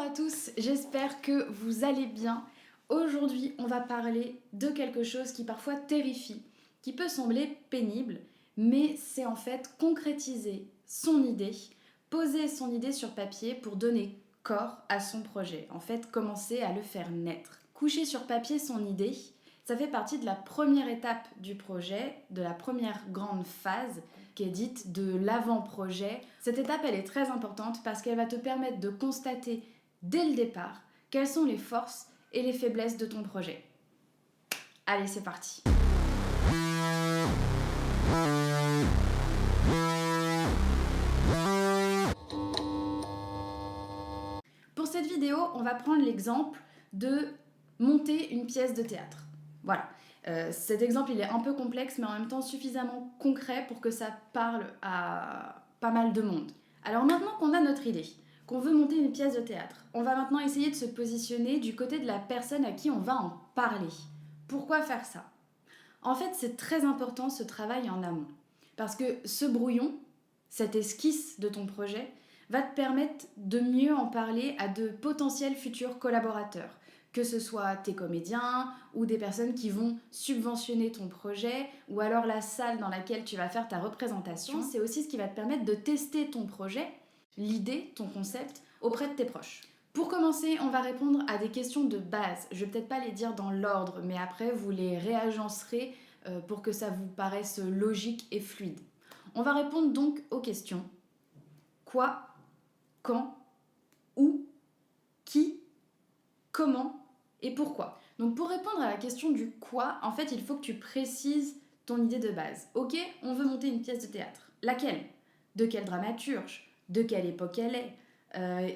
à tous, j'espère que vous allez bien. Aujourd'hui, on va parler de quelque chose qui parfois terrifie, qui peut sembler pénible, mais c'est en fait concrétiser son idée, poser son idée sur papier pour donner corps à son projet, en fait commencer à le faire naître. Coucher sur papier son idée, ça fait partie de la première étape du projet, de la première grande phase qui est dite de l'avant-projet. Cette étape, elle est très importante parce qu'elle va te permettre de constater dès le départ quelles sont les forces et les faiblesses de ton projet. Allez, c'est parti. Pour cette vidéo, on va prendre l'exemple de monter une pièce de théâtre. Voilà. Cet exemple, il est un peu complexe, mais en même temps suffisamment concret pour que ça parle à pas mal de monde. Alors maintenant qu'on a notre idée, qu'on veut monter une pièce de théâtre, on va maintenant essayer de se positionner du côté de la personne à qui on va en parler. Pourquoi faire ça ? En fait, c'est très important ce travail en amont. Parce que ce brouillon, cette esquisse de ton projet, va te permettre de mieux en parler à de potentiels futurs collaborateurs, que ce soit tes comédiens ou des personnes qui vont subventionner ton projet ou alors la salle dans laquelle tu vas faire ta représentation. C'est aussi ce qui va te permettre de tester ton projet, l'idée, ton concept, auprès de tes proches. Pour commencer, on va répondre à des questions de base. Je vais peut-être pas les dire dans l'ordre, mais après vous les réagencerez pour que ça vous paraisse logique et fluide. On va répondre donc aux questions. Quoi ? Quand ? Où ? Qui ? Comment ? Et pourquoi ? Donc pour répondre à la question du quoi, en fait, il faut que tu précises ton idée de base. Ok, on veut monter une pièce de théâtre. Laquelle ? De quel dramaturge ? De quelle époque elle est ?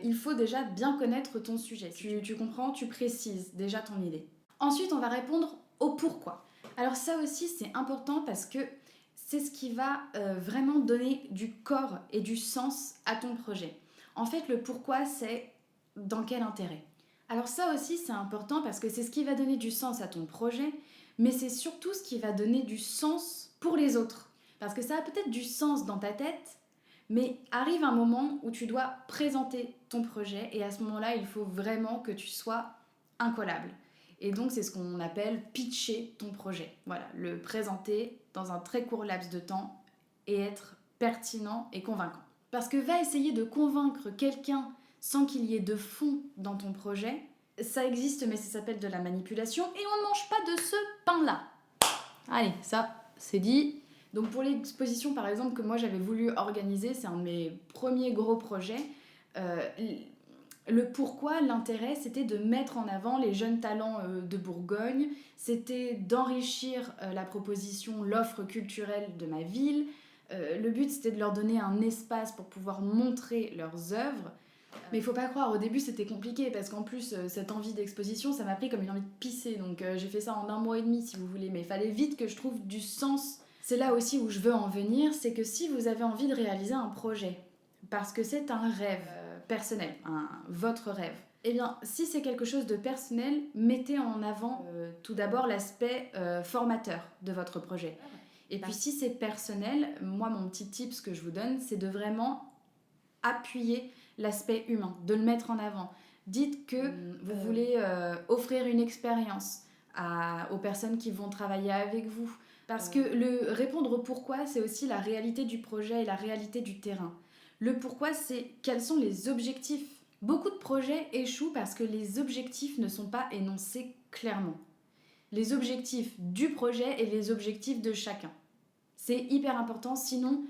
Il faut déjà bien connaître ton sujet. Tu comprends ? Tu précises déjà ton idée. Ensuite, on va répondre au pourquoi. Alors ça aussi, c'est important parce que c'est ce qui va vraiment donner du corps et du sens à ton projet. En fait, le pourquoi, c'est dans quel intérêt ? Alors ça aussi, c'est important parce que c'est ce qui va donner du sens à ton projet, mais c'est surtout ce qui va donner du sens pour les autres. Parce que ça a peut-être du sens dans ta tête, mais arrive un moment où tu dois présenter ton projet et à ce moment-là, il faut vraiment que tu sois incollable. Et donc, c'est ce qu'on appelle pitcher ton projet. Voilà, le présenter dans un très court laps de temps et être pertinent et convaincant. Parce que va essayer de convaincre quelqu'un sans qu'il y ait de fond dans ton projet, ça existe, mais ça s'appelle de la manipulation et on ne mange pas de ce pain-là. Allez, ça, c'est dit. Donc pour l'exposition, par exemple, que moi j'avais voulu organiser, c'est un de mes premiers gros projets. Le pourquoi, l'intérêt, c'était de mettre en avant les jeunes talents de Bourgogne, c'était d'enrichir la proposition, l'offre culturelle de ma ville. Le but, c'était de leur donner un espace pour pouvoir montrer leurs œuvres. Mais il faut pas croire, au début c'était compliqué parce qu'en plus cette envie d'exposition ça m'a pris comme une envie de pisser, donc j'ai fait ça en 1 mois et demi si vous voulez, mais il fallait vite que je trouve du sens. C'est là aussi où je veux en venir, c'est que si vous avez envie de réaliser un projet, parce que c'est un rêve personnel, votre rêve, eh bien si c'est quelque chose de personnel, mettez en avant tout d'abord l'aspect formateur de votre projet. Et puis si c'est personnel, moi mon petit tip ce que je vous donne, c'est de vraiment appuyer l'aspect humain, de le mettre en avant. Dites que vous voulez offrir une expérience aux personnes qui vont travailler avec vous. Parce que le répondre au pourquoi, c'est aussi la réalité du projet et la réalité du terrain. Le pourquoi, c'est quels sont les objectifs. Beaucoup de projets échouent parce que les objectifs ne sont pas énoncés clairement. Les objectifs du projet et les objectifs de chacun. C'est hyper important, sinon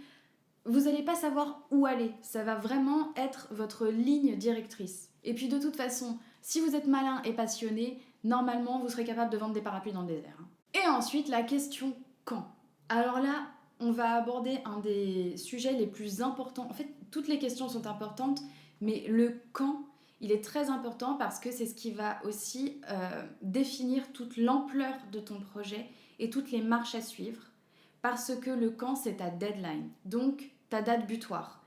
vous n'allez pas savoir où aller. Ça va vraiment être votre ligne directrice. Et puis de toute façon, si vous êtes malin et passionné, normalement vous serez capable de vendre des parapluies dans le désert. Et ensuite, la question quand. Alors là, on va aborder un des sujets les plus importants. En fait, toutes les questions sont importantes, mais le quand, il est très important parce que c'est ce qui va aussi définir toute l'ampleur de ton projet et toutes les marches à suivre. Parce que le quand, c'est ta deadline, donc ta date butoir.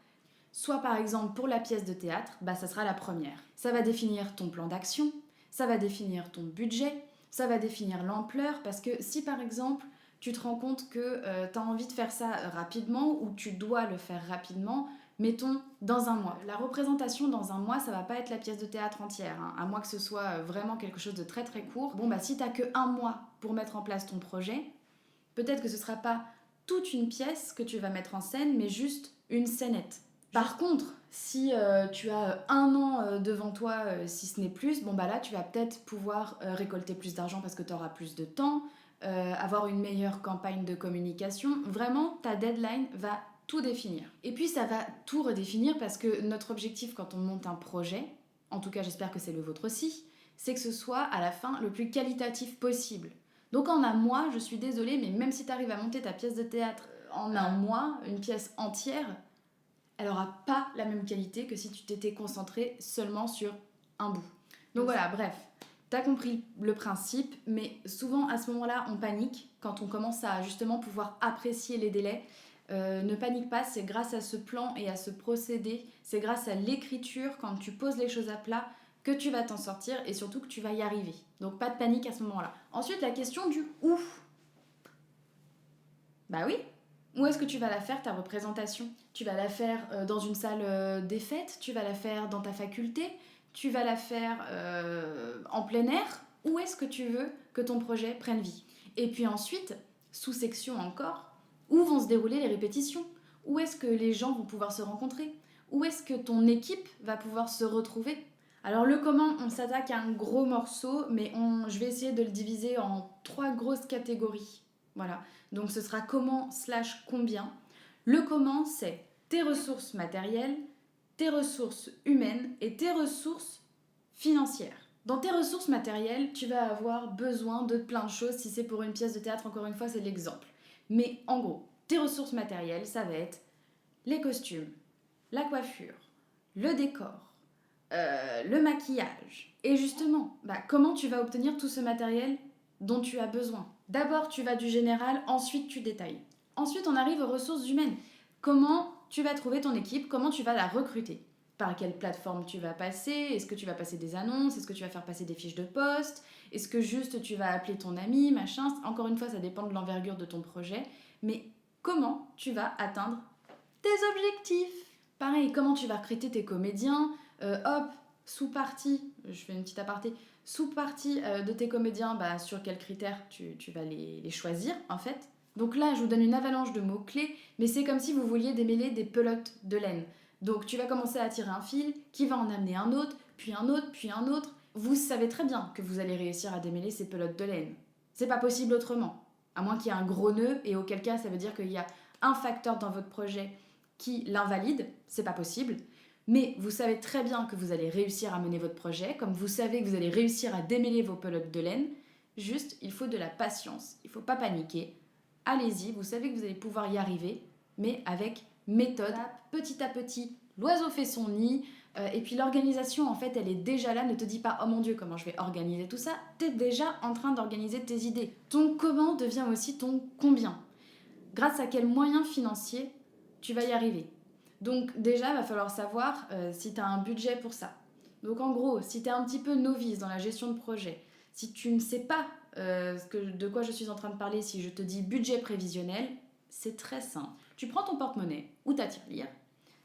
Soit par exemple pour la pièce de théâtre, ça sera la première. Ça va définir ton plan d'action, ça va définir ton budget, ça va définir l'ampleur, parce que si par exemple tu te rends compte que tu as envie de faire ça rapidement ou tu dois le faire rapidement, mettons dans un mois. La représentation dans un mois, ça va pas être la pièce de théâtre entière, hein, à moins que ce soit vraiment quelque chose de très très court. Bon, bah si t'as que un mois pour mettre en place ton projet, peut-être que ce sera pas toute une pièce que tu vas mettre en scène, mais juste une scénette. Par contre, si tu as un an devant toi, si ce n'est plus, bon bah là tu vas peut-être pouvoir récolter plus d'argent parce que tu auras plus de temps, avoir une meilleure campagne de communication. Vraiment, ta deadline va tout définir. Et puis ça va tout redéfinir parce que notre objectif quand on monte un projet, en tout cas j'espère que c'est le vôtre aussi, c'est que ce soit à la fin le plus qualitatif possible. Donc en un mois, je suis désolée, mais même si tu arrives à monter ta pièce de théâtre en un mois, une pièce entière, elle aura pas la même qualité que si tu t'étais concentré seulement sur un bout. Donc voilà, bref, t'as compris le principe, mais souvent à ce moment-là, on panique quand on commence à justement pouvoir apprécier les délais. Ne panique pas, c'est grâce à ce plan et à ce procédé, c'est grâce à l'écriture, quand tu poses les choses à plat, que tu vas t'en sortir et surtout que tu vas y arriver. Donc pas de panique à ce moment-là. Ensuite, la question du où. Bah oui, où est-ce que tu vas la faire, ta représentation? Tu vas la faire dans une salle des fêtes, tu vas la faire dans ta faculté, tu vas la faire en plein air. Où est-ce que tu veux que ton projet prenne vie? Et puis ensuite, sous-section encore, où vont se dérouler les répétitions? Où est-ce que les gens vont pouvoir se rencontrer? Où est-ce que ton équipe va pouvoir se retrouver? Alors le comment, on s'attaque à un gros morceau, mais je vais essayer de le diviser en 3 grosses catégories. Voilà. Donc ce sera comment / combien. Le comment, c'est tes ressources matérielles, tes ressources humaines et tes ressources financières. Dans tes ressources matérielles, tu vas avoir besoin de plein de choses. Si c'est pour une pièce de théâtre, encore une fois, c'est l'exemple. Mais en gros, tes ressources matérielles, ça va être les costumes, la coiffure, le décor, le maquillage. Et justement, comment tu vas obtenir tout ce matériel dont tu as besoin? D'abord, tu vas du général, ensuite tu détailles. Ensuite, on arrive aux ressources humaines. Comment tu vas trouver ton équipe? Comment tu vas la recruter? Par quelle plateforme tu vas passer? Est-ce que tu vas passer des annonces? Est-ce que tu vas faire passer des fiches de poste? Est-ce que juste tu vas appeler ton ami, machin? Encore une fois, ça dépend de l'envergure de ton projet. Mais comment tu vas atteindre tes objectifs? Pareil, comment tu vas recruter tes comédiens? Hop, sous-partie, je fais une petite aparté, sous-partie de tes comédiens, sur quels critères tu vas les choisir en fait. Donc là, je vous donne une avalanche de mots-clés, mais c'est comme si vous vouliez démêler des pelotes de laine. Donc tu vas commencer à tirer un fil, qui va en amener un autre, puis un autre, puis un autre. Vous savez très bien que vous allez réussir à démêler ces pelotes de laine. C'est pas possible autrement. À moins qu'il y ait un gros nœud, et auquel cas ça veut dire qu'il y a un facteur dans votre projet qui l'invalide, c'est pas possible. Mais vous savez très bien que vous allez réussir à mener votre projet, comme vous savez que vous allez réussir à démêler vos pelotes de laine. Juste, il faut de la patience, il ne faut pas paniquer. Allez-y, vous savez que vous allez pouvoir y arriver, mais avec méthode, petit à petit. L'oiseau fait son nid, et puis l'organisation, en fait, elle est déjà là. Ne te dis pas, oh mon Dieu, comment je vais organiser tout ça. Tu es déjà en train d'organiser tes idées. Ton comment devient aussi ton combien. Grâce à quels moyens financiers tu vas y arriver. Donc déjà, il va falloir savoir si tu as un budget pour ça. Donc en gros, si tu es un petit peu novice dans la gestion de projet, si tu ne sais pas de quoi je suis en train de parler, si je te dis budget prévisionnel, c'est très simple. Tu prends ton porte-monnaie ou ta tirelire,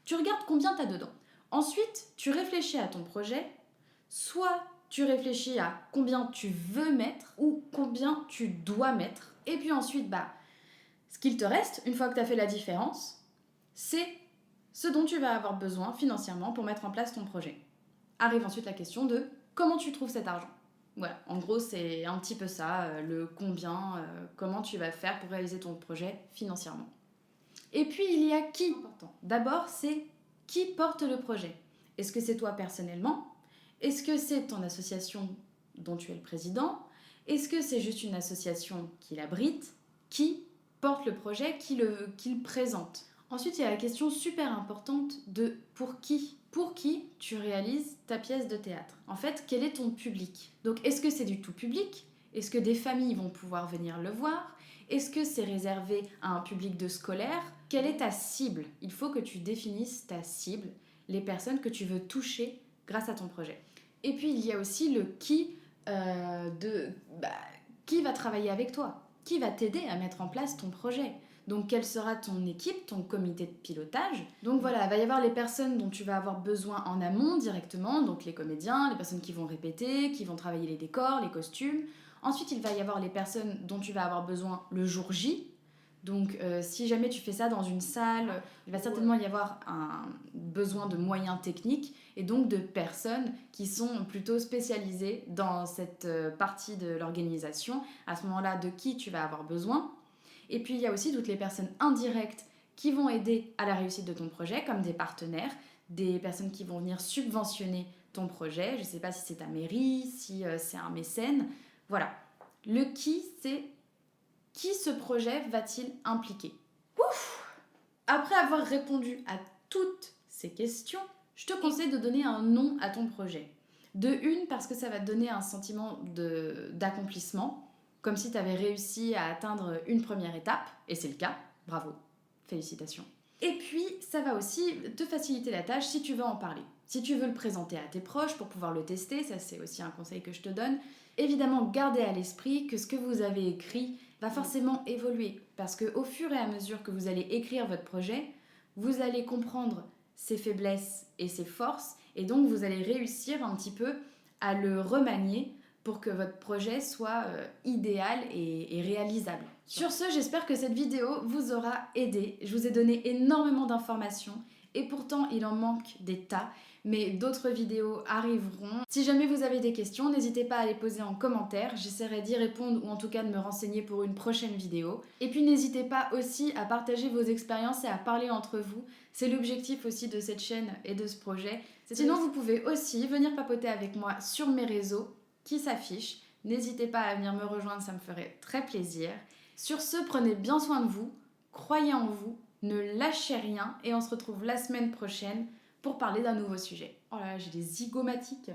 tu regardes combien tu as dedans. Ensuite, tu réfléchis à ton projet, soit tu réfléchis à combien tu veux mettre ou combien tu dois mettre. Et puis ensuite, ce qu'il te reste, une fois que tu as fait la différence, c'est ce dont tu vas avoir besoin financièrement pour mettre en place ton projet. Arrive ensuite la question de comment tu trouves cet argent. Voilà, en gros, c'est un petit peu ça, le combien, comment tu vas faire pour réaliser ton projet financièrement. Et puis, il y a qui. D'abord, c'est qui porte le projet. Est-ce que c'est toi personnellement? Est-ce que c'est ton association dont tu es le président? Est-ce que c'est juste une association qui l'abrite? Qui porte le projet, qui le présente? Ensuite, il y a la question super importante de pour qui? Pour qui tu réalises ta pièce de théâtre? En fait, quel est ton public? Donc, est-ce que c'est du tout public? Est-ce que des familles vont pouvoir venir le voir? Est-ce que c'est réservé à un public de scolaire? Quelle est ta cible? Il faut que tu définisses ta cible, les personnes que tu veux toucher grâce à ton projet. Et puis, il y a aussi le qui qui va travailler avec toi? Qui va t'aider à mettre en place ton projet? Donc quelle sera ton équipe, ton comité de pilotage. Donc voilà, il va y avoir les personnes dont tu vas avoir besoin en amont directement, donc les comédiens, les personnes qui vont répéter, qui vont travailler les décors, les costumes. Ensuite, il va y avoir les personnes dont tu vas avoir besoin le jour J. Donc si jamais tu fais ça dans une salle, il va certainement y avoir un besoin de moyens techniques et donc de personnes qui sont plutôt spécialisées dans cette partie de l'organisation. À ce moment-là, de qui tu vas avoir besoin. Et puis il y a aussi toutes les personnes indirectes qui vont aider à la réussite de ton projet, comme des partenaires, des personnes qui vont venir subventionner ton projet. Je ne sais pas si c'est ta mairie, si c'est un mécène. Voilà. Le qui, c'est qui ce projet va-t-il impliquer. Ouf! Après avoir répondu à toutes ces questions, je te conseille de donner un nom à ton projet. De une, parce que ça va te donner un sentiment d'accomplissement, comme si tu avais réussi à atteindre une première étape, et c'est le cas, bravo, félicitations. Et puis, ça va aussi te faciliter la tâche si tu veux en parler. Si tu veux le présenter à tes proches pour pouvoir le tester, ça c'est aussi un conseil que je te donne. Évidemment, gardez à l'esprit que ce que vous avez écrit va forcément évoluer, parce qu'au fur et à mesure que vous allez écrire votre projet, vous allez comprendre ses faiblesses et ses forces, et donc vous allez réussir un petit peu à le remanier pour que votre projet soit idéal et réalisable. Sur ce, j'espère que cette vidéo vous aura aidé. Je vous ai donné énormément d'informations et pourtant il en manque des tas, mais d'autres vidéos arriveront. Si jamais vous avez des questions, n'hésitez pas à les poser en commentaire, j'essaierai d'y répondre ou en tout cas de me renseigner pour une prochaine vidéo. Et puis n'hésitez pas aussi à partager vos expériences et à parler entre vous, c'est l'objectif aussi de cette chaîne et de ce projet. Sinon vous pouvez aussi venir papoter avec moi sur mes réseaux qui s'affichent. N'hésitez pas à venir me rejoindre, ça me ferait très plaisir. Sur ce, prenez bien soin de vous, croyez en vous, ne lâchez rien et on se retrouve la semaine prochaine pour parler d'un nouveau sujet. Oh là là, j'ai des zygomatiques.